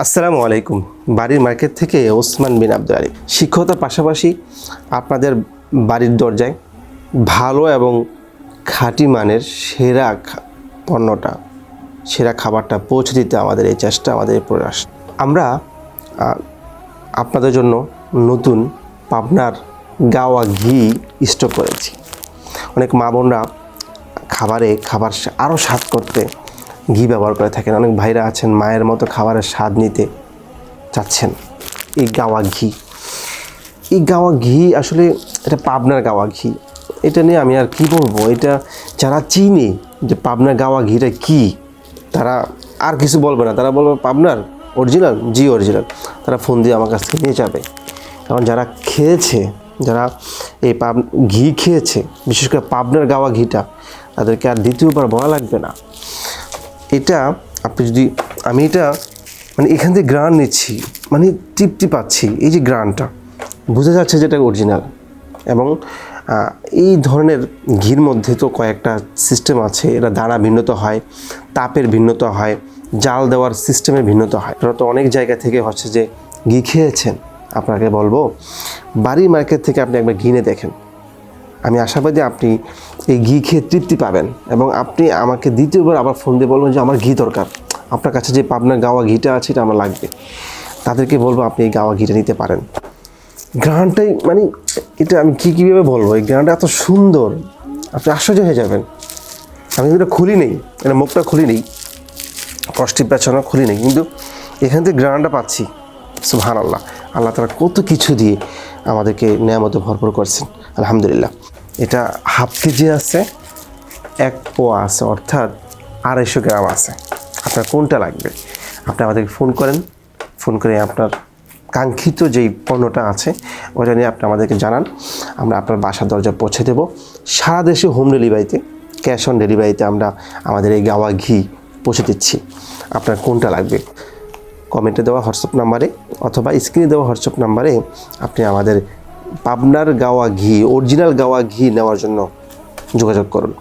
আসসালামু আলাইকুম। বাড়ির মার্কেট থেকে ওসমান বিন আব্দুল আলী। শিক্ষকতার পাশাপাশি আপনাদের বাড়ির দরজায় ভালো এবং খাঁটি মানের সেরা পণ্যটা, সেরা খাবারটা পৌঁছে দিতে আমাদের এই চেষ্টা, আমাদের এই প্রয়াস। আমরা আপনাদের জন্য নতুন পাবনার গাওয়া ঘি স্টক করেছি। অনেক মা বোনরা খাবার আরও স্বাদ করতে ঘি ব্যবহার করে থাকেন। অনেক ভাইরা আছেন মায়ের মতো খাবারের স্বাদ নিতে চাচ্ছেন। এই গাওয়া ঘি আসলে এটা পাবনার গাওয়া ঘি। এটা নিয়ে আমি আর কি বলবো, এটা যারা চিনে যে পাবনার গাওয়া ঘিটা কি, তারা আর কিছু বলবে না। তারা বলবে পাবনার অরিজিনাল, জি অরিজিনাল। তারা ফোন দিয়ে আমার কাছ থেকে নিয়ে যাবে। কারণ যারা খেয়েছে, যারা এই ঘি খেয়েছে, বিশেষ করে পাবনার গাওয়া ঘিটা, তাদেরকে আর দ্বিতীয়বার বলা লাগবে না। এটা আপনি যদি, আমি এটা মানে এখান থেকে গ্রান নিচ্ছি, মানে তৃপ্তি পাচ্ছি। এই যে গ্রানটা বোঝা যাচ্ছে যেটা অরিজিনাল। এবং এই ধরনের ঘির মধ্যে তো কয়েকটা সিস্টেম আছে। এরা দানা ভিন্নতা হয়, তাপের ভিন্নতা হয়, জাল দেওয়ার সিস্টেমের ভিন্নতা হয়। আপনারা তো অনেক জায়গা থেকে হচ্ছে যে ঘি খেয়েছেন। আপনাকে বলবো বাড়ির মার্কেট থেকে আপনি একবার ঘি নিয়ে দেখেন। আমি আশাবাদী আপনি এই ঘি খেয়ে তৃপ্তি পাবেন এবং আপনি আমাকে দ্বিতীয়বার আবার ফোন দিয়ে বলবেন যে আমার ঘি দরকার, আপনার কাছে যে পাবনার গাওয়া ঘিটা আছে এটা আমার লাগবে। তাদেরকে বলবো আপনি এই গাওয়া ঘিটা নিতে পারেন। গ্রানটাই মানে এটা আমি কীভাবে বলবো, এই গ্রানটা এত সুন্দর, আপনি আশ্চর্য হয়ে যাবেন। আমি কিন্তু এটা খুলি নেই, এটা মুখটা খুলি নেই, কষ্টি পেছনে খুলি নেই, কিন্তু এখান থেকে গ্রানটা পাচ্ছি। সুবহানাল্লাহ, আল্লাহ তাআলা কত কিছু দিয়ে আমাদেরকে নেয়ামতে ভরপুর করছেন, আলহামদুলিল্লাহ। এটা হাফ কেজি আছে, 1 পোয়া আছে, অর্থাৎ 250 গ্রাম আছে। আপনার কোনটা লাগবে আপনি আমাদেরকে ফোন করেন। ফোন করে আপনার কাঙ্ক্ষিত যেই পণ্যটা আছে ওটা নিয়ে আপনি আমাদেরকে জানান। আমরা আপনার বাসার দরজা পৌঁছে দেব। সারা দেশে হোম ডেলিভারিতে, ক্যাশ অন ডেলিভারিতে আমরা আমাদের এই গাওয়া ঘি পৌঁছে দিচ্ছি। আপনার কোনটা লাগবে কমেন্টে দেওয়া হোয়াটসঅ্যাপ নাম্বারে অথবা স্ক্রিনে দেওয়া হোয়াটসঅ্যাপ নাম্বারে আপনি আমাদের পাবনার গাওয়া ঘি, অরিজিনাল গাওয়া ঘি নেওয়ার জন্য যোগাযোগ করুন।